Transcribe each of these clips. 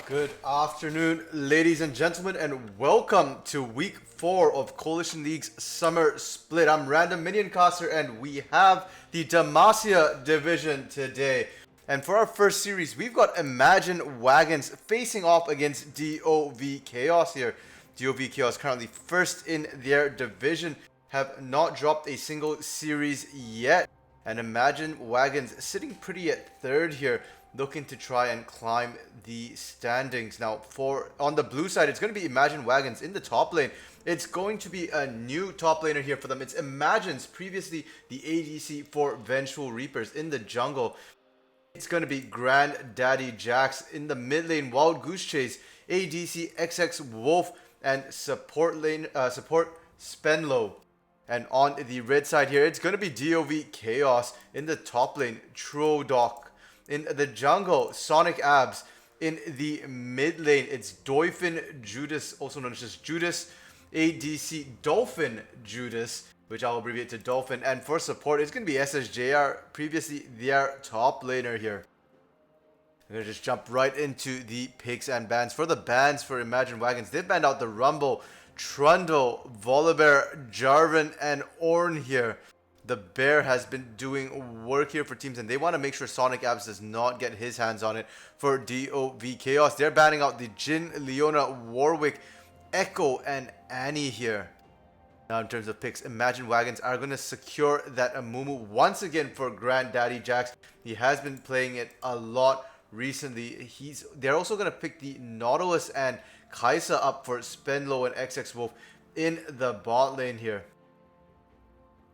Good afternoon, ladies and gentlemen, and welcome to week 4 of Coalition League's Summer Split. I'm Random Minion Caster, and we have the Demacia division today. And for our first series, we've got Imagine Wagons facing off against DoV Chaos here. DoV Chaos currently first in their division, have not dropped a single series yet. And Imagine Wagons sitting pretty at third here, looking to try and climb the standings. Now, on the blue side, it's going to be Imagine Wagons in the top lane. It's going to be a new top laner here for them. It's Imagine's, previously the ADC for Vengeful Reapers in the jungle. It's going to be Granddaddy Jax in the mid lane, Wild Goose Chase, ADC XX Wolf, and support Spenlow. And on the red side here, it's going to be DoV Chaos in the top lane, Trodoc. In the jungle, Sonic Abs. In the mid lane, it's Dolphin Judas, also known as just Judas, ADC Dolphin Judas, which I'll abbreviate to Dolphin. And for support, it's going to be SSJR, previously their top laner here. I'm going to just jump right into the picks and bans. For the bans for Imagine Wagons, they've banned out the Rumble, Trundle, Volibear, Jarvan, and Ornn here. The Bear has been doing work here for teams, and they want to make sure Sonic Abs does not get his hands on it. For DoV Chaos, they're banning out the Jin, Leona, Warwick, Echo, and Annie here. Now, in terms of picks, Imagine Wagons are going to secure that Amumu once again for Granddaddy Jax. He has been playing it a lot recently. They're also going to pick the Nautilus and Kaisa up for Spenlow and XX Wolf in the bot lane here.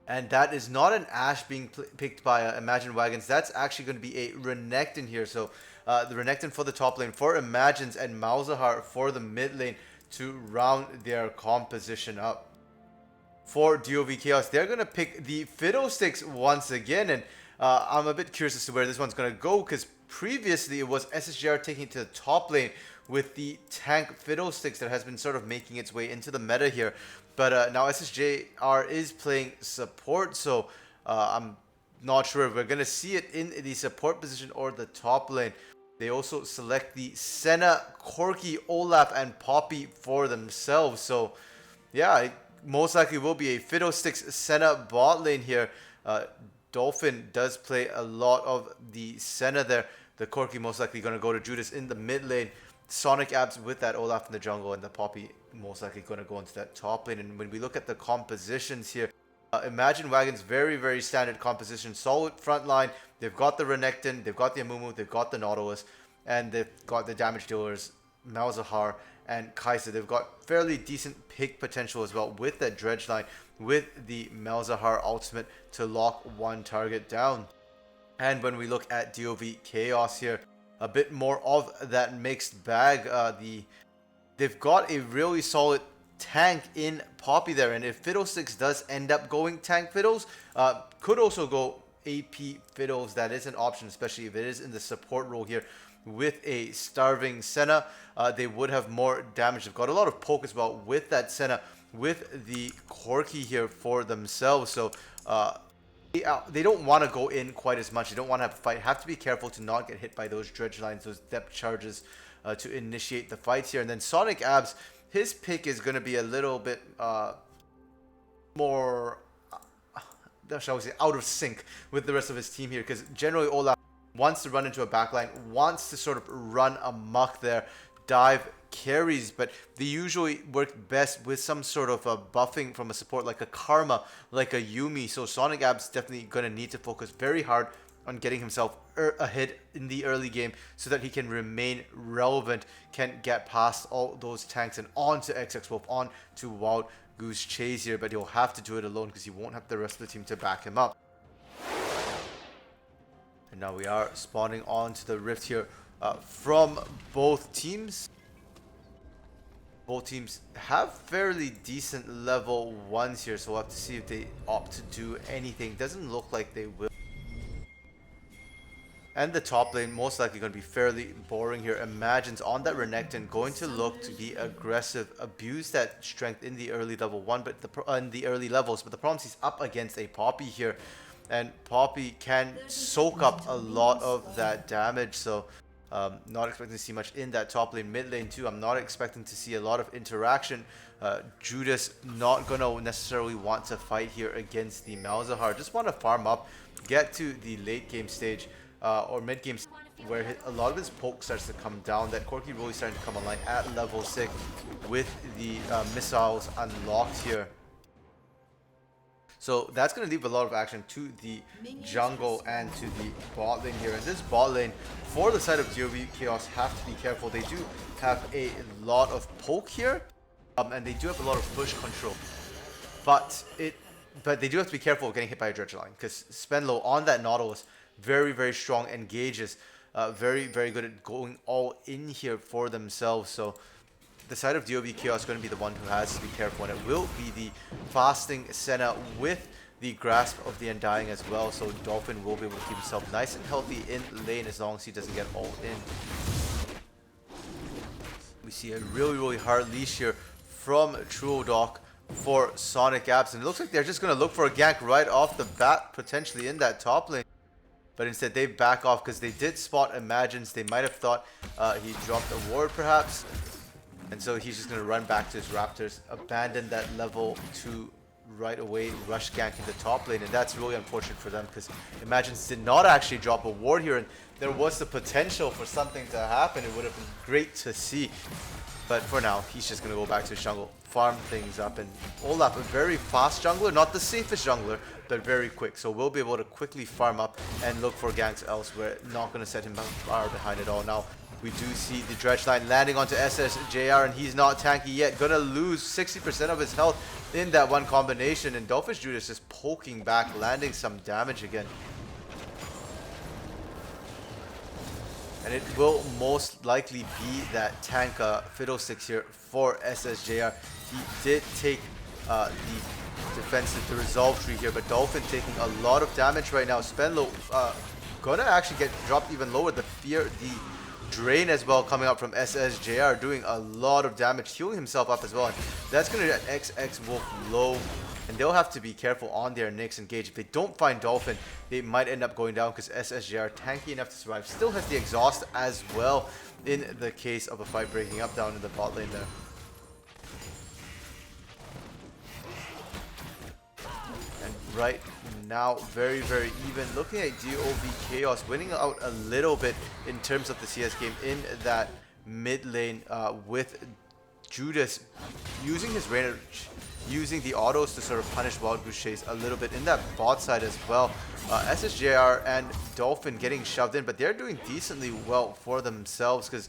And that is not an Ashe being picked by Imagine Wagons. That's actually going to be a Renekton here. So the Renekton for the top lane for Imagines, and Malzahar for the mid lane to round their composition up. For DoV Chaos, they're going to pick the Fiddlesticks once again. And I'm a bit curious as to where this one's going to go, because previously it was SSJR taking it to the top lane with the tank Fiddlesticks that has been sort of making its way into the meta here. But now SSJR is playing support, so I'm not sure if we're going to see it in the support position or the top lane. They also select the Senna, Corki, Olaf, and Poppy for themselves. So yeah, it most likely will be a Fiddlesticks Senna bot lane here. Dolphin does play a lot of the Senna there. The Corki most likely going to go to Judas in the mid lane. Sonic Abs with that Olaf in the jungle, and the Poppy most likely going to go into that top lane. And when we look at the compositions here, Imagine Wagons, very, very standard composition. Solid front line. They've got the Renekton, they've got the Amumu, they've got the Nautilus, and they've got the damage dealers, Malzahar and Kaisa. They've got fairly decent pick potential as well with that Dredge line, with the Malzahar ultimate to lock one target down. And when we look at DoV Chaos here, a bit more of that mixed bag. They've got a really solid tank in Poppy there, and if Fiddlesticks does end up going tank Fiddles, could also go AP Fiddles. That is an option, especially if it is in the support role here with a starving Senna. They would have more damage. They've got a lot of poke as well with that Senna, with the Corki here for themselves. So they don't want to go in quite as much. They don't want to have a fight. Have to be careful to not get hit by those dredge lines, those depth charges to initiate the fights here. And then Sonic Abs, his pick is going to be a little bit more, shall we say, out of sync with the rest of his team here, because generally Olaf wants to run into a backline, wants to sort of run amok there, dive carries, but they usually work best with some sort of a buffing from a support like a Karma, like a Yuumi. So Sonic Abs definitely going to need to focus very hard on getting himself ahead in the early game so that he can remain relevant, can get past all those tanks and on to XX Wolf, on to Wild Goose Chase here. But he'll have to do it alone because he won't have the rest of the team to back him up. And now we are spawning onto the Rift here from both teams. Both teams have fairly decent level 1s here, so we'll have to see if they opt to do anything. Doesn't look like they will. And the top lane most likely going to be fairly boring here. Imagine's on that Renekton, going to look to be aggressive, abuse that strength in the early level 1, but in the early levels. But the problem is he's up against a Poppy here, and Poppy can soak up a lot of that damage. So Not expecting to see much in that top lane. Mid lane too, I'm not expecting to see a lot of interaction. Judas not gonna necessarily want to fight here against the Malzahar. Just want to farm up, get to the late game stage or mid game where a lot of his poke starts to come down. That Corki really starting to come online at level 6 with the missiles unlocked here. So that's going to leave a lot of action to the jungle and to the bot lane here. And this bot lane, for the side of DoV Chaos, have to be careful. They do have a lot of poke here, and they do have a lot of push control. But they do have to be careful of getting hit by a dredge line, because Spenlow on that Nautilus, very, very strong, engages, very, very good at going all in here for themselves. So the side of DoV Chaos is going to be the one who has to be careful, and it will be the fasting Senna with the grasp of the Undying as well. So Dolphin will be able to keep himself nice and healthy in lane as long as he doesn't get all in. We see a really, really hard leash here from Truodoc for Sonic Abs, and it looks like they're just going to look for a gank right off the bat, potentially in that top lane. But instead they back off because they did spot Imagines. They might have thought he dropped a ward perhaps. And so he's just going to run back to his Raptors, abandon that level 2 right away, rush gank in the top lane. And that's really unfortunate for them because Imagines did not actually drop a ward here. And there was the potential for something to happen. It would have been great to see. But for now, he's just going to go back to his jungle, farm things up. And Olaf, a very fast jungler, not the safest jungler, but very quick. So we'll be able to quickly farm up and look for ganks elsewhere. Not going to set him far behind at all. Now, we do see the dredge line landing onto SSJR, and he's not tanky yet. Gonna lose 60% of his health in that one combination. And Dolphish Judas just poking back, landing some damage again. And it will most likely be that tank Fiddlesticks here for SSJR. He did take the defensive to resolve tree here, but Dolphin taking a lot of damage right now. Spenlow gonna actually get dropped even lower. The drain as well coming up from SSJR, doing a lot of damage, healing himself up as well. And that's going to get XX Wolf low, and they'll have to be careful on their next engage. If they don't find Dolphin, they might end up going down because SSJR, tanky enough to survive, still has the exhaust as well in the case of a fight breaking up down in the bot lane there. And right now, very, very even. Looking at DoV Chaos winning out a little bit in terms of the CS game in that mid lane with Judas using his range, using the autos to sort of punish Wild Goose Chase a little bit in that bot side as well. SSJR and Dolphin getting shoved in, but they're doing decently well for themselves because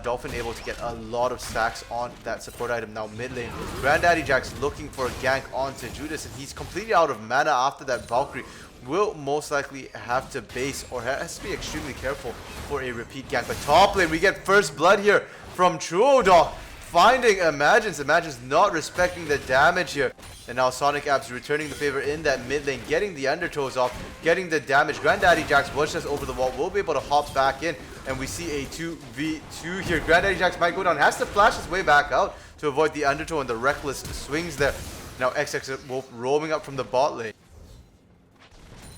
Dolphin able to get a lot of stacks on that support item. Now mid lane, Granddaddy Jack's looking for a gank onto Judas, and he's completely out of mana after that Valkyrie. Will most likely have to base or has to be extremely careful for a repeat gank. But top lane, we get first blood here from Truodoc, finding Imagines. Imagines not respecting the damage here. And now Sonic Abs returning the favor in that mid lane, getting the undertows off, getting the damage. Granddaddy Jax was just over the wall, will be able to hop back in, and we see a 2v2 here. Granddaddy Jax might go down, has to flash his way back out to avoid the undertow and the reckless swings there. Now XX Wolf roaming up from the bot lane.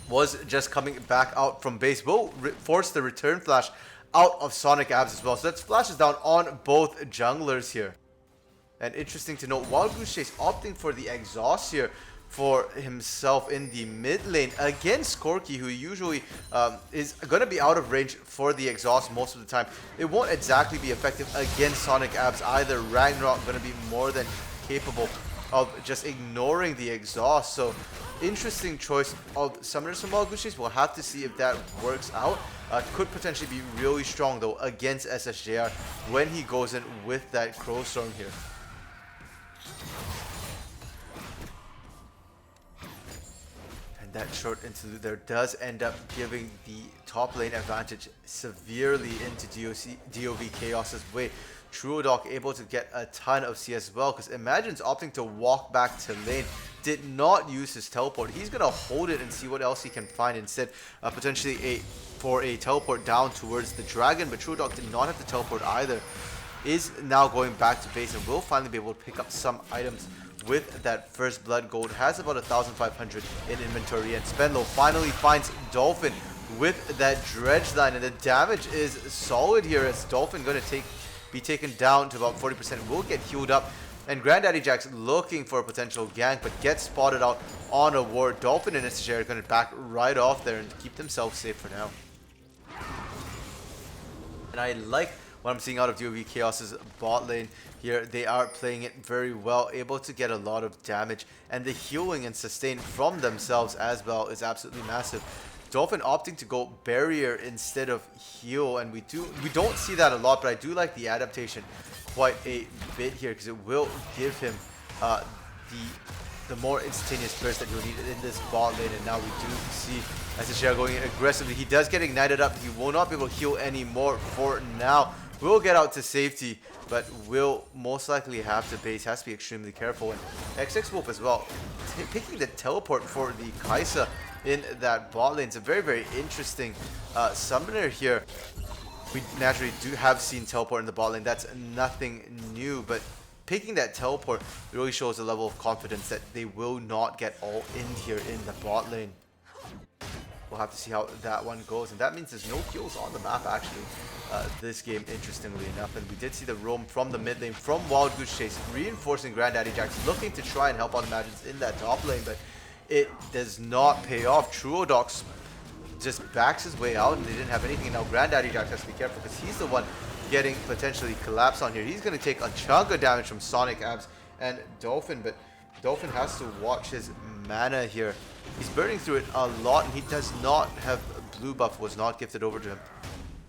Was just coming back out from base, will force the return flash out of Sonic Abs as well. So that flashes down on both junglers here. And interesting to note, Wild Goose Chase opting for the exhaust here for himself in the mid lane against Corki, who usually is going to be out of range for the exhaust most of the time. It won't exactly be effective against Sonic Abs either. Ragnarok going to be more than capable of just ignoring the exhaust. So interesting choice of summoners from Wild Goose Chase. We'll have to see if that works out. Could potentially be really strong though against SSJR when he goes in with that Crow Storm here. And that short interlude there does end up giving the top lane advantage severely into DoV Chaos's way. Truodoc able to get a ton of CS as well, because Imagines opting to walk back to lane, did not use his teleport. He's going to hold it and see what else he can find instead. Potentially for a teleport down towards the dragon, but Truodoc did not have to teleport either. Is now going back to base and will finally be able to pick up some items with that first blood gold. Has about 1,500 in inventory, and Spenlow finally finds Dolphin, with that dredge line, and the damage is solid here as Dolphin going to be taken down to about 40%. Will get healed up, and Granddaddy Jack's looking for a potential gank, but gets spotted out on a ward. Dolphin and SSJ are going to back right off there and keep themselves safe for now. And I like what I'm seeing out of DoV Chaos's bot lane here. They are playing it very well, able to get a lot of damage, and the healing and sustain from themselves as well is absolutely massive. Dolphin opting to go barrier instead of heal, and we don't see that a lot, but I do like the adaptation quite a bit here because it will give him the more instantaneous burst that he'll need in this bot lane. And now we do see SSJ going in aggressively. He does get ignited up. He will not be able to heal anymore for now. Will get out to safety, but will most likely have to base. Has to be extremely careful. And XX Wolf as well, picking the teleport for the Kai'Sa in that bot lane. It's a very, very interesting summoner here. We naturally do have seen teleport in the bot lane. That's nothing new, but picking that teleport really shows a level of confidence that they will not get all in here in the bot lane. We'll have to see how that one goes, and that means there's no kills on the map actually this game, interestingly enough. And we did see the roam from the mid lane from Wild Goose Chase, reinforcing Granddaddy Jack's looking to try and help out Imagines in that top lane, but it does not pay off. Truodox just backs his way out, and they didn't have anything. And now Granddaddy Jack has to be careful because he's the one getting potentially collapsed on here. He's going to take a chunk of damage from Sonic Abs and Dolphin, but Dolphin has to watch his mana here. He's burning through it a lot, and he does not have blue buff, was not gifted over to him.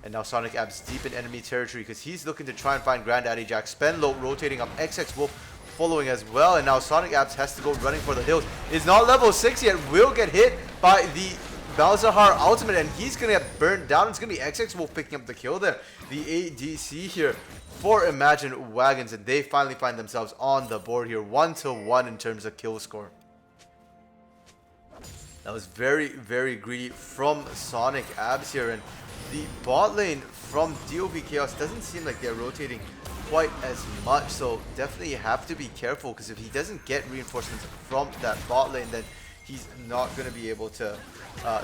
And now Sonic Abs deep in enemy territory because he's looking to try and find Granddaddy Jack. Spend low, rotating up. XX Wolf following as well, and now Sonic Abs has to go running for the hills. Is not level 6 yet, will get hit by the Balzahar ultimate, and he's gonna get burned down. It's gonna be XX Wolf picking up the kill there. The ADC here for Imagine Wagons, and they finally find themselves on the board here, 1-1 in terms of kill score. That was very, very greedy from Sonic Abs here, and the bot lane from DoV Chaos doesn't seem like they're rotating quite as much, so definitely have to be careful because if he doesn't get reinforcements from that bot lane, then he's not going to be able to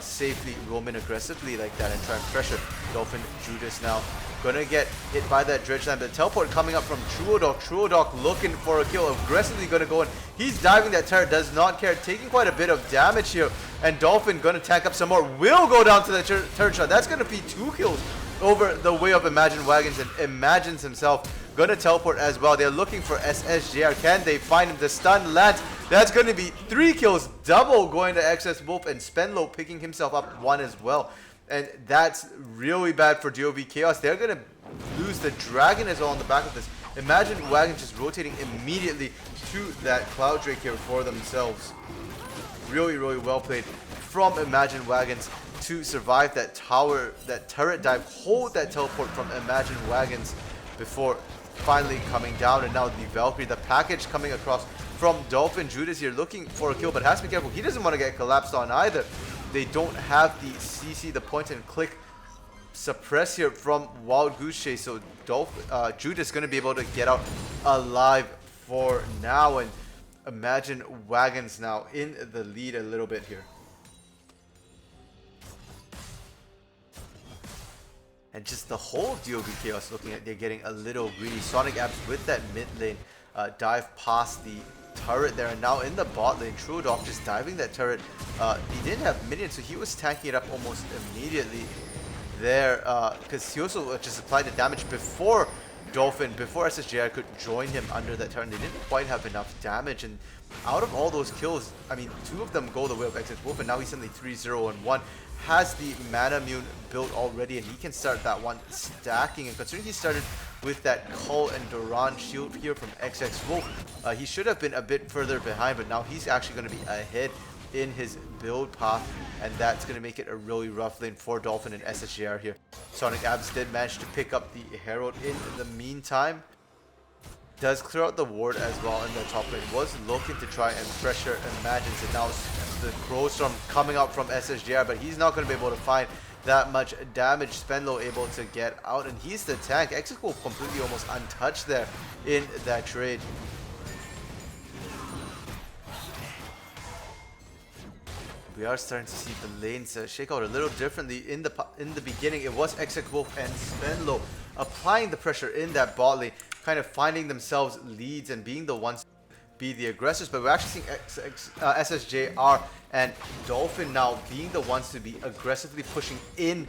safely roam in aggressively like that and try and pressure Dolphin. Judas now gonna get hit by that dredge line. The teleport coming up from Truodoc. Truodoc looking for a kill, aggressively gonna go in. He's diving that turret, does not care, taking quite a bit of damage here. And Dolphin gonna tack up some more, will go down to the turret shot. That's gonna be 2 kills over the way of Imagine Wagons, and Imagines himself gonna teleport as well. They're looking for SSJR. Can they find him? The stun lands. That's gonna be 3 kills, double going to XX Wolf, and Spenlow picking himself up 1 as well. And that's really bad for DoV Chaos. They're gonna lose the dragon as well on the back of this. Imagine Wagons just rotating immediately to that Cloud Drake here for themselves. Really, really well played from Imagine Wagons to survive that tower, that turret dive, hold that teleport from Imagine Wagons before finally coming down. And now the Valkyrie, the package coming across from Dolphin. Judas here looking for a kill, but has to be careful. He doesn't want to get collapsed on either. They don't have the CC, the point and click suppress here from Wild Goose Chase, so Judas is going to be able to get out alive for now. And Imagine Wagons now in the lead a little bit here. And just the whole DoV Chaos looking at, they're getting a little greedy. Sonic Abs with that mid lane dive past the turret there, and now in the bot lane, Truodoc just diving that turret. He didn't have minions, so he was tanking it up almost immediately there, because he also just applied the damage before Dolphin, before SSJR could join him under that turret. They didn't quite have enough damage, and out of all those kills, I mean, 2 of them go the way of XX Wolf, and now he's suddenly 3-0-1. Has the mana immune built already, and he can start that one stacking. And considering he started with that Cull and Duran shield here from XX Wolf, he should have been a bit further behind, but now he's actually going to be ahead in his build path, and that's going to make it a really rough lane for Dolphin and SSJR here. Sonic Abs did manage to pick up the Herald in the meantime. Does clear out the ward as well in the top lane. Was looking to try and pressure Imagines, and now the Crow Storm coming out from SSJR, but he's not going to be able to find that much damage. Spenlow able to get out, and he's the tank. XX Wolf completely almost untouched there in that trade. we are starting to see the lanes shake out a little differently. In the beginning, it was XX Wolf and Spenlo applying the pressure in that bot lane, kind of finding themselves leads and being the ones to be the aggressors. But we're actually seeing SSJR and Dolphin now being the ones to be aggressively pushing in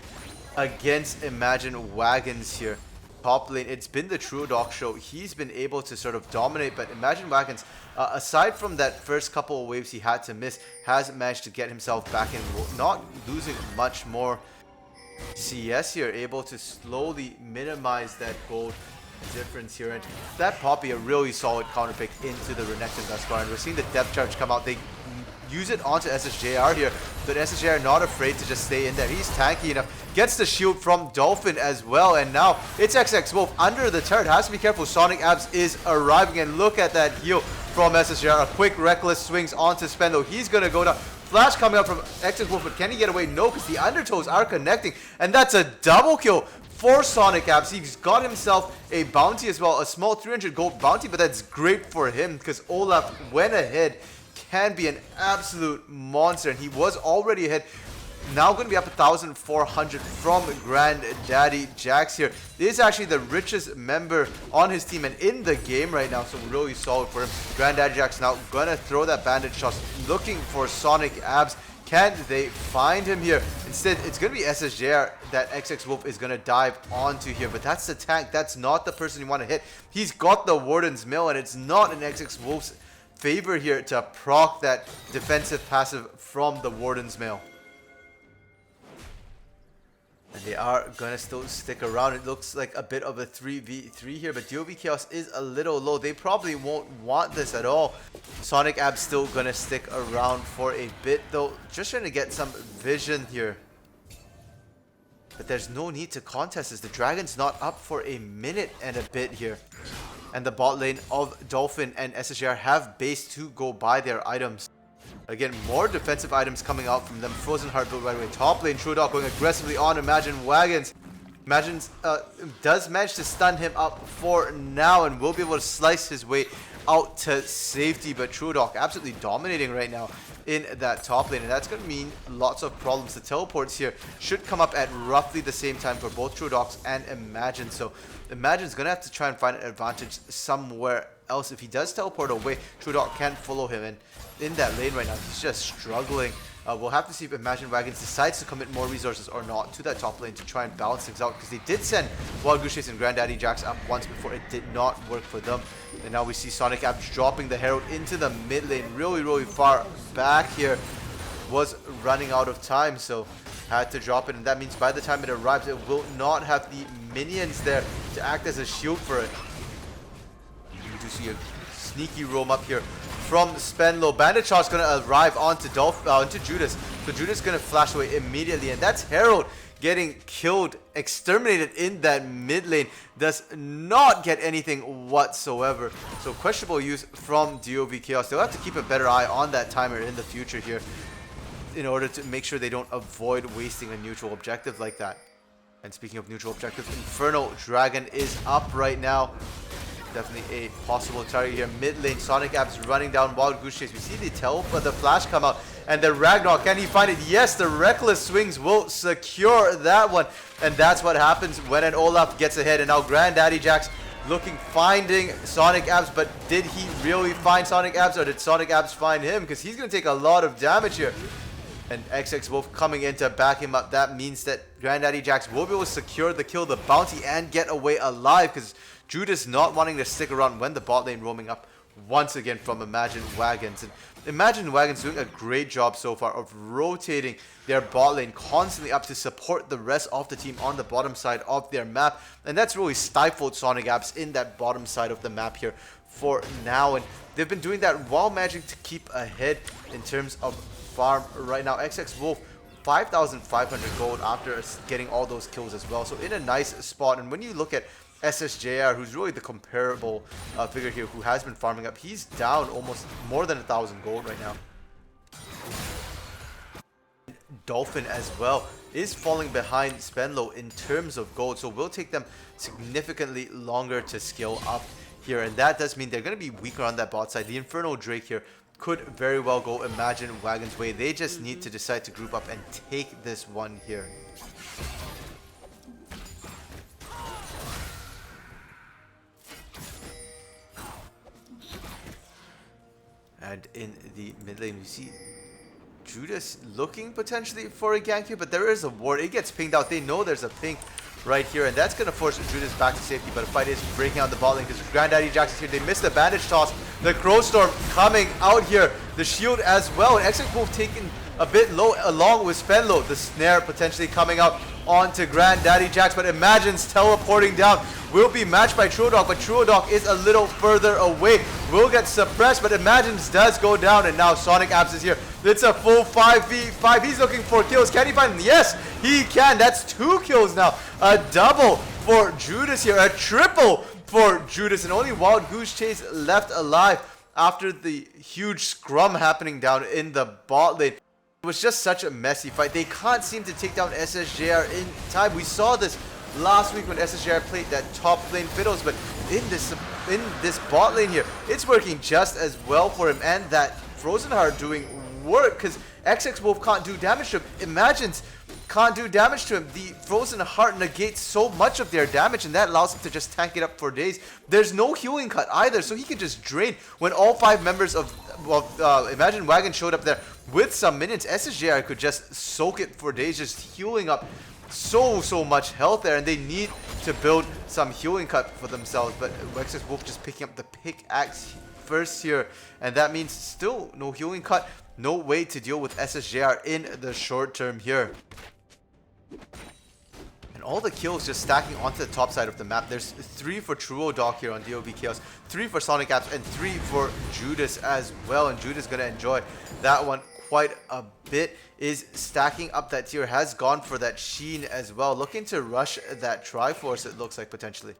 against Imagine Wagons here. Top lane, it's been the True Dog show. He's been able to sort of dominate, but Imagine Wagons, aside from that first couple of waves he had to miss, has managed to get himself back in, not losing much more CS here, able to slowly minimize that gold difference here. And that Poppy, a really solid counter pick into the Renekton thus far, and we're seeing the depth charge come out. They use it onto SSJR here, but SSJR not afraid to just stay in there. He's tanky enough. Gets the shield from Dolphin as well, and now it's XX Wolf under the turret. Has to be careful. Sonic Abs is arriving, and look at that heal from SSJR. A quick reckless swings onto Spendo. He's gonna go down. Flash coming up from XX Wolf, but can he get away? No, because the undertows are connecting, and that's a double kill for Sonic Abs. He's got himself a bounty as well, a small 300 gold bounty, but that's great for him because Olaf went ahead. Can be an absolute monster, and he was already ahead. Now going to be up 1,400 from Granddaddy Jax here. This is actually the richest member on his team and in the game right now, so really solid for him. Granddaddy Jax now going to throw that bandage shot, looking for Sonic Abs. Can they find him here? Instead, it's going to be SSJR that XX Wolf is going to dive onto here, but that's the tank. That's not the person you want to hit. He's got the Warden's Mill, and it's not in XX Wolf's favor here to proc that defensive passive from the Warden's Mail. And they are gonna still stick around. It looks like a bit of a 3v3 here, but DoV Chaos is a little low. They probably won't want this at all. Sonic Ab's still gonna stick around for a bit though, just trying to get some vision here. But there's no need to contest this. The Dragon's not up for a minute and a bit here. And the bot lane of Dolphin and SSJR have base to go buy their items. Again, more defensive items coming out from them. Frozen Heart build right away. Top lane, True Dog going aggressively on Imagine Wagons. Imagine does manage to stun him up for now and will be able to slice his way out to safety. But True Dog absolutely dominating right now in that top lane, and that's going to mean lots of problems. The teleports here should come up at roughly the same time for both True Dogs and Imagine. So Imagine's going to have to try and find an advantage somewhere else. If he does teleport away, True Dog can't follow him, and in that lane right now, he's just struggling. We'll have to see if Imagine Wagons decides to commit more resources or not to that top lane to try and balance things out, because they did send Wild Goose Chase and Granddaddy Jax up once before. It did not work for them. And now we see Sonic Abs dropping the Herald into the mid lane really far back here. Was running out of time, so had to drop it, and that means by the time it arrives, it will not have the minions there to act as a shield for it. You do see a sneaky roam up here from Spenlo. Bandit Shot's going to arrive onto Judas. So Judas is going to flash away immediately, and that's Herald getting killed, exterminated in that mid lane. Does not get anything whatsoever. So questionable use from DoV Chaos. They'll have to keep a better eye on that timer in the future here in order to make sure they don't avoid wasting a neutral objective like that. And speaking of neutral objectives, Infernal Dragon is up right now. Definitely a possible target here. Mid lane, Sonic Abs running down Wild Goose Chase. We see the flash come out, and the Ragnarok. Can he find it? Yes, the reckless swings will secure that one, and that's what happens when an Olaf gets ahead. And now Granddaddy Jax finding Sonic Abs, but did he really find Sonic Abs, or did Sonic Abs find him? Because he's going to take a lot of damage here. And XX Wolf coming in to back him up. That means that Granddaddy Jax will be able to secure the kill, the bounty, and get away alive, because Judas not wanting to stick around when the bot lane roaming up once again from Imagine Wagons. And Imagine Wagons doing a great job so far of rotating their bot lane constantly up to support the rest of the team on the bottom side of their map. And that's really stifled Sonic Abs in that bottom side of the map here for now. And they've been doing that while managing to keep ahead in terms of farm right now. XX Wolf 5,500 gold after getting all those kills as well. So in a nice spot. And when you look at SSJR, who's really the comparable figure here, who has been farming up, he's down almost more than 1,000 gold right now. Dolphin as well is falling behind Spenlo in terms of gold, so will take them significantly longer to scale up here, and that does mean they're going to be weaker on that bot side. The Infernal Drake here could very well go Imagine Wagons' way. They just need to decide to group up and take this one here. And in the mid lane, we see Judas looking potentially for a gank here, but there is a ward. It gets pinged out. They know there's a ping right here, and that's going to force Judas back to safety, but a fight is breaking out the bot lane because Granddaddy Jax is here. They missed the bandage toss. The Crow Storm coming out here. The shield as well. And Exit Wolf taken a bit low along with Spenlow. The snare potentially coming out onto Granddaddy Jax, but Imagine's teleporting down. Will be matched by Truodog, but Truodog is a little further away. Will get suppressed, but Imagine's does go down, and now Sonic Abs is here. It's a full 5v5. He's looking for kills. Can he find them? Yes, he can. That's 2 kills now. A double for Judas here. A triple for Judas, and only Wild Goose Chase left alive after the huge scrum happening down in the bot lane. It was just such a messy fight. They can't seem to take down SSJR in time. We saw this last week when SSJR played that top lane fiddles, but in this bot lane here, it's working just as well for him, and that Frozen Heart doing work because XX Wolf can't do damage to him. Imagines can't do damage to him. The Frozen Heart negates so much of their damage, and that allows him to just tank it up for days. There's no healing cut either, so he can just drain. When all 5 members of Imagine Wagon showed up there with some minions, SSJR could just soak it for days, just healing up so much health there, and they need to build some healing cut for themselves. But XX Wolf just picking up the pickaxe first here, and that means still no healing cut, no way to deal with SSJR in the short term here. And all the kills just stacking onto the top side of the map. There's 3 for Truodog here on DOV Chaos, 3 for Sonic Apps, and 3 for Judas as well. And Judas gonna enjoy that one quite a bit. Is stacking up that tier, has gone for that Sheen as well, looking to rush that Triforce, it looks like potentially.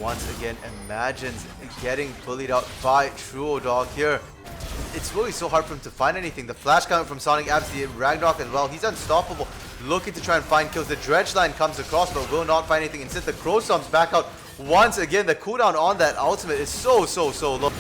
Once again, Imagine's getting bullied out by Truodog here. It's really so hard for him to find anything. The flash coming from Sonic Abs, the Ragnarok as well. He's unstoppable, looking to try and find kills. The Dredge line comes across, but will not find anything. Instead, the Crow Storm's back out once again. The cooldown on that ultimate is so low.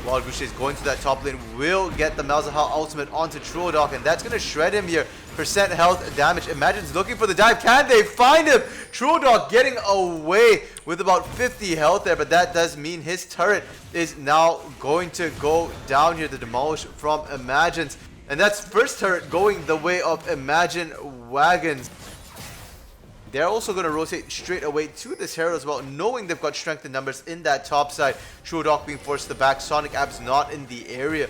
Wild Goose is going to that top lane, will get the Malzahal ultimate onto Truodog, and that's going to shred him here. Percent health damage. Imagine's looking for the dive. Can they find him? Truodog getting away with about 50 health there, but that does mean his turret is now going to go down here. The demolish from Imagine's, and that's first turret going the way of Imagine Wagons. They're also going to rotate straight away to this Herald as well, knowing they've got strength in numbers in that top side. Truodog being forced to back. Sonic Abs not in the area.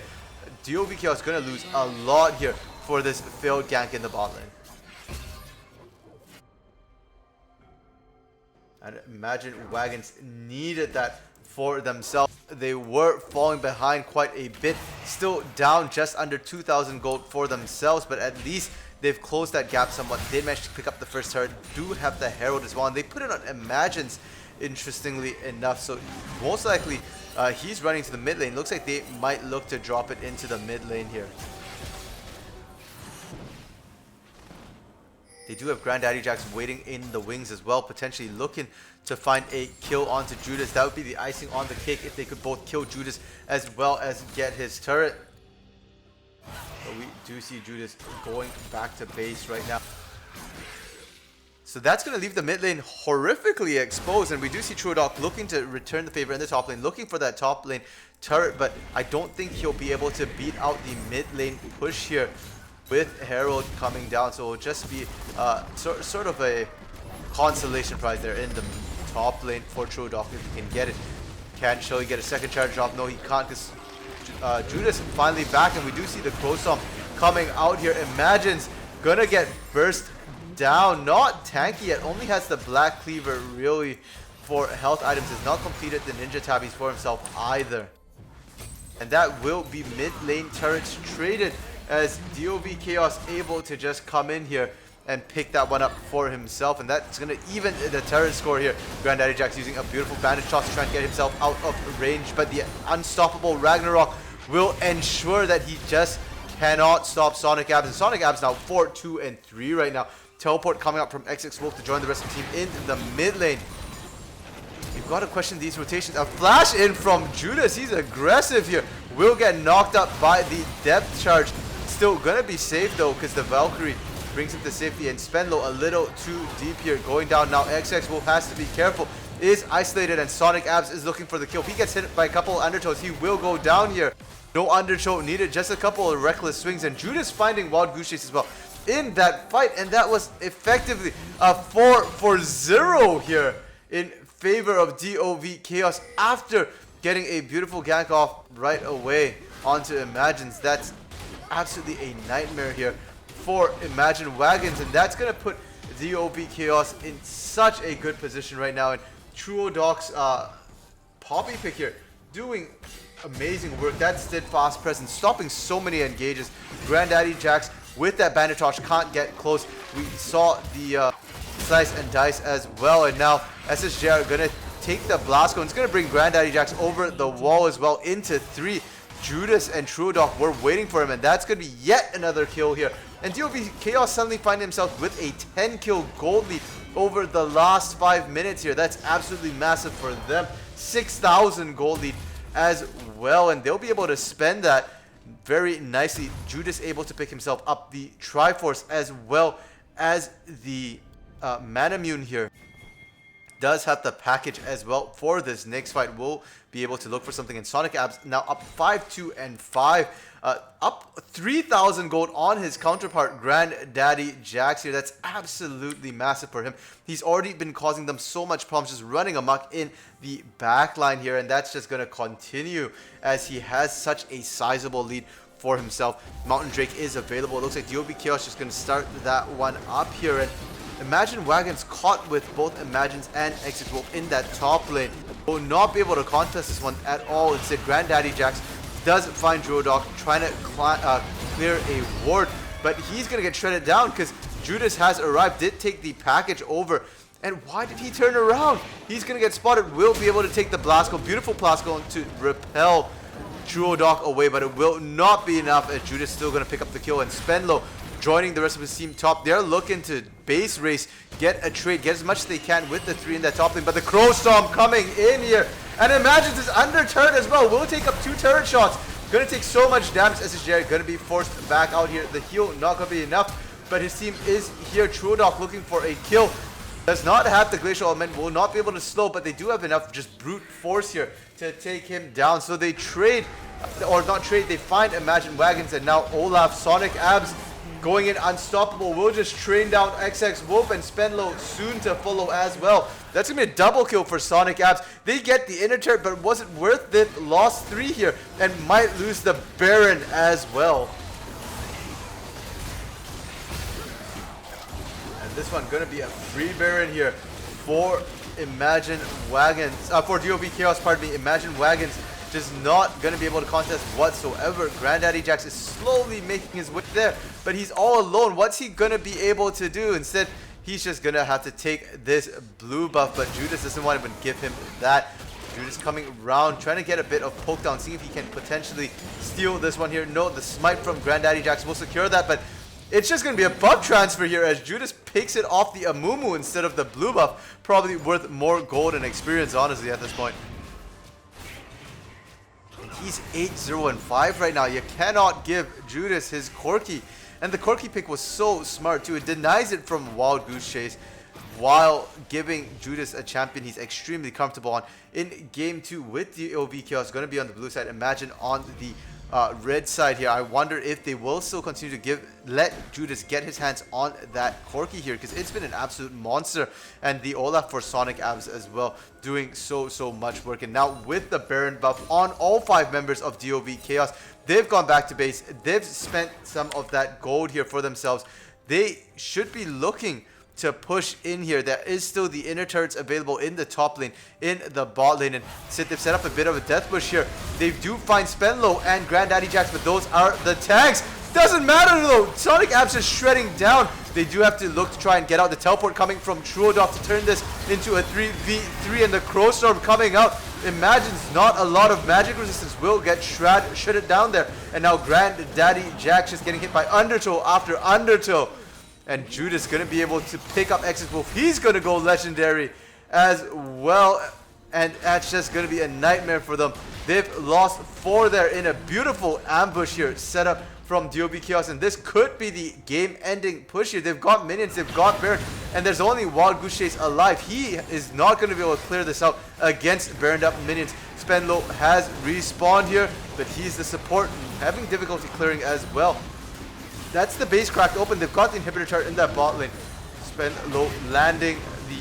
DOVK is going to lose a lot here for this failed gank in the bot lane. And Imagine Wagons needed that for themselves. They were falling behind quite a bit. Still down just under 2,000 gold for themselves, but at least they've closed that gap somewhat. They managed to pick up the first turret, do have the Herald as well, and they put it on Imagine's, interestingly enough. So most likely he's running to the mid lane. Looks like they might look to drop it into the mid lane here. They do have Granddaddy Jax waiting in the wings as well, potentially looking to find a kill onto Judas. That would be the icing on the cake if they could both kill Judas as well as get his turret. But we do see Judas going back to base right now. So that's going to leave the mid lane horrifically exposed, and we do see Truodog looking to return the favor in the top lane, looking for that top lane turret, but I don't think he'll be able to beat out the mid lane push here with Herald coming down. So it'll just be sort of a consolation prize there in the top lane for Truodog if he can get it. Can Shelly get a second charge drop? No, he can't, because Judas finally back, and we do see the Crow Storm coming out here. Imagine's gonna get burst down, not tanky yet, only has the Black Cleaver really for health items, has not completed the Ninja Tabbies for himself either. And that will be mid lane turrets traded, as DOV Chaos able to just come in here and pick that one up for himself, and that's going to even the turret score here. Granddaddy Jax using a beautiful bandage toss to try and get himself out of range, but the unstoppable Ragnarok will ensure that he just cannot stop Sonic Abs. And Sonic Abs now 4, 2, and 3 right now. Teleport coming up from XX Wolf to join the rest of the team in the mid lane. you've got to question these rotations. A flash in from Judas. He's aggressive here. Will get knocked up by the depth charge. Still gonna be safe though, because the Valkyrie brings him to safety, and Spenlo a little too deep here. Going down now. XX will has to be careful. Is isolated, and Sonic Abs is looking for the kill. If he gets hit by a couple of undertows, he will go down here. No undertow needed, just a couple of reckless swings, and Judas finding Wild Goose Chase as well in that fight, and that was effectively a 4-0 here in favor of DOV Chaos after getting a beautiful gank off right away onto Imagines. That's absolutely a nightmare here for Imagine Wagons, and that's going to put DOV Chaos in such a good position right now. And Truodoc's Poppy pick here doing amazing work. That steadfast presence, stopping so many engages. Granddaddy Jax with that Banditage can't get close. We saw the slice and dice as well, and now SSJ are gonna take the Blast Cone. It's gonna bring Granddaddy Jax over the wall as well into 3. Judas and Truodoc were waiting for him, and that's gonna be yet another kill here. And DOV Chaos suddenly find himself with a 10 kill gold lead over the last 5 minutes here. That's absolutely massive for them. 6,000 gold lead as well, and they'll be able to spend that very nicely. Judas able to pick himself up the Triforce as well as the Manamune here. Does have the package as well for this next fight. We'll be able to look for something in Sonic Abs. Now up 5-2 and 5. Up 3,000 gold on his counterpart, Granddaddy Jax here. That's absolutely massive for him. He's already been causing them so much problems, just running amok in the backline here. And that's just going to continue as he has such a sizable lead for himself. Mountain Drake is available. It looks like DOB Chaos just going to start that one up here. And Imagine Wagons caught with both Imagines and Exit Wolf in that top lane. Will not be able to contest this one at all. Instead, Granddaddy Jax does find Druidog trying to clear a ward, but he's going to get shredded down because Judas has arrived, did take the package over. And why did he turn around? He's going to get spotted. Will be able to take the Blast Cone, beautiful Blast Cone to repel Druidog away, but it will not be enough as Judas still going to pick up the kill. And Spenlo joining the rest of his team top. They're looking to base race, get a trade, get as much as they can with the 3 in that top lane. But the Crow Storm coming in here. And Imagines is under turret as well. Will take up 2 turret shots. Gonna take so much damage. SSJ gonna be forced back out here. The heal not gonna be enough. But his team is here. Truodoc looking for a kill. Does not have the Glacial Element. Will not be able to slow. But they do have enough just brute force here to take him down. So they trade, or not trade, they find Imagine Wagons. And now Olaf, Sonic Abs going in unstoppable. Will just train down XX Wolf, and Spenlo soon to follow as well. That's gonna be a double kill for Sonic Abs. They get the inner turret, but was it worth it? Lost 3 here and might lose the Baron as well. And this one gonna be a free Baron here for Imagine Wagons. For DOV Chaos, pardon me. Imagine Wagons just not going to be able to contest whatsoever. Granddaddy Jax is slowly making his way there, but he's all alone. What's he going to be able to do? Instead, he's just going to have to take this blue buff, but Judas doesn't want to even give him that. Judas coming around, trying to get a bit of poke down, seeing if he can potentially steal this one here. No, the smite from Granddaddy Jax will secure that, but it's just going to be a buff transfer here as Judas picks it off the Amumu instead of the blue buff. Probably worth more gold and experience, honestly, at this point. He's 8-0 and 5 right now. You cannot give Judas his Corki. And the Corki pick was so smart too. It denies it from Wild Goose Chase while giving Judas a champion he's extremely comfortable on. In game 2 with the OV Chaos, going to be on the blue side. Imagine on the red side here. I wonder if they will still continue to let Judas get his hands on that Corki here, because it's been an absolute monster. And the Olaf for Sonic Abs as well, doing so much work. And now with the Baron buff on all 5 members of DOV Chaos, they've gone back to base. They've spent some of that gold here for themselves. They should be looking to push in here. There is still the inner turrets available in the top lane, in the bot lane, and they've set up a bit of a death push here. They do find Spenlo and Granddaddy Jax, but those are the tanks. Doesn't matter though. Sonic Abs is shredding down. They do have to look to try and get out. The teleport coming from Truodoc to turn this into a 3v3, and the Crow Storm coming out. Imagines not a lot of magic resistance. Will get shredded down there. And now Granddaddy Jax just getting hit by undertow after undertow. And Judas going to be able to pick up Exit Wolf. He's going to go legendary as well. and that's just going to be a nightmare for them. They've lost 4 there in a beautiful ambush here set up from DoV Chaos, and this could be the game-ending push here. They've got minions, they've got Baron, and there's only Wild Goose Chase alive. He is not going to be able to clear this out against Baroned up minions. Spenlow has respawned here, but he's the support, having difficulty clearing as well. That's the base cracked open. They've got the inhibitor turret in that bot lane. Spenlow landing the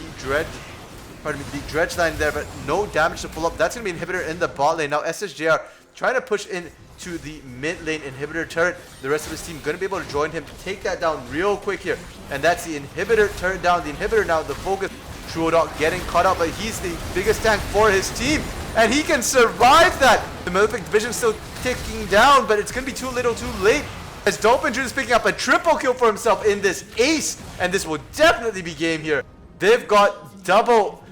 dredge line there, but no damage to pull up. That's going to be inhibitor in the bot lane. Now SSJR trying to push in to the mid lane inhibitor turret. The rest of his team going to be able to join him to take that down real quick here. And that's the inhibitor turret down. The inhibitor now, the focus. Truodog getting caught up, but he's the biggest tank for his team. And he can survive that. The Malefic Division still ticking down, but it's going to be too little too late. As Dolphin is picking up a triple kill for himself in this ace. And this will definitely be game here. They've got double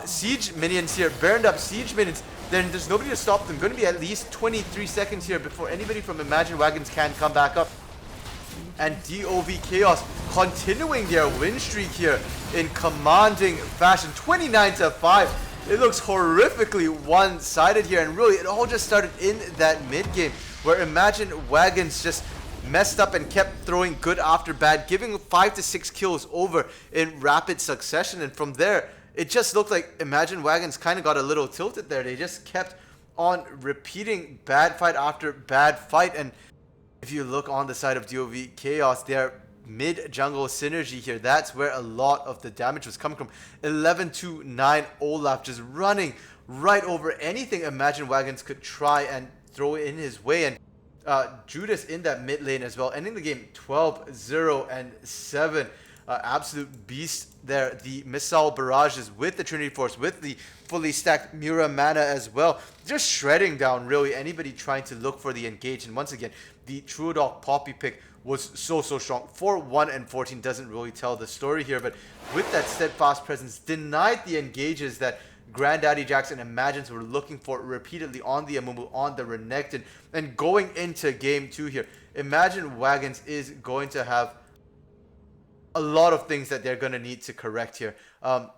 siege minions here, burned up siege minions. Then there's nobody to stop them. Going to be at least 23 seconds here before anybody from Imagine Wagons can come back up. And DoV Chaos continuing their win streak here in commanding fashion, 29-5. It looks horrifically one-sided here, and really it all just started in that mid game where Imagine Wagons just messed up and kept throwing good after bad, giving 5 to 6 kills over in rapid succession. And from there, it just looked like Imagine Wagons kind of got a little tilted there. They just kept on repeating bad fight after bad fight. And if you look on the side of DoV Chaos, their mid-jungle synergy here, that's where a lot of the damage was coming from. 11-9 Olaf just running right over anything Imagine Wagons could try and throw in his way. And Judas in that mid lane as well, ending the game 12-0-7. Absolute beast there. The missile barrages with the Trinity Force, with the fully stacked Mura mana as well, just shredding down really anybody trying to look for the engage. And once again, the Truodog Poppy pick was so strong. 4-1-14 doesn't really tell the story here, but with that steadfast presence, denied the engages that Granddaddy Jackson Imagines were looking for repeatedly on the Amumu, on the Renekton. And going into game 2 here, Imagine Wagons is going to have a lot of things that they're going to need to correct here.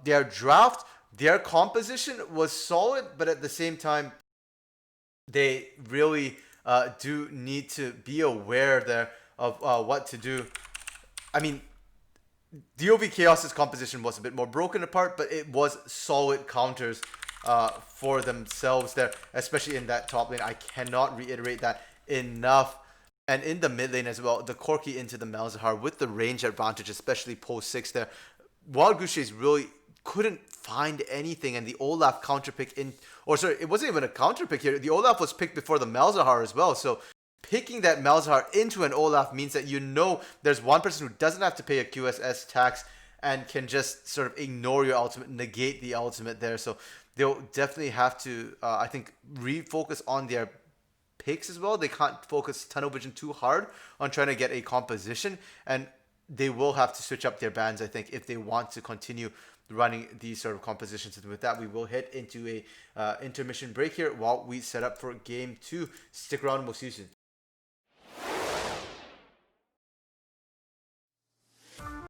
Their draft, their composition was solid, but at the same time, they really do need to be aware there of what to do. I mean, DoV Chaos's composition was a bit more broken apart, but it was solid counters for themselves there, especially in that top lane. I cannot reiterate that enough. And in the mid lane as well, the Corki into the Malzahar with the range advantage, especially post 6 there. Wild Goose Chase really couldn't find anything, and the Olaf counter pick in, or sorry, it wasn't even a counter pick here. The Olaf was picked before the Malzahar as well. So picking that Malzahar into an Olaf means that you know there's one person who doesn't have to pay a QSS tax and can just sort of ignore your ultimate, negate the ultimate there. So they'll definitely have to, I think, refocus on their picks as well. They can't focus tunnel vision too hard on trying to get a composition, and they will have to switch up their bans, I think, if they want to continue running these sort of compositions. And with that, we will head into a intermission break here while we set up for game 2. Stick around and we'll see you soon.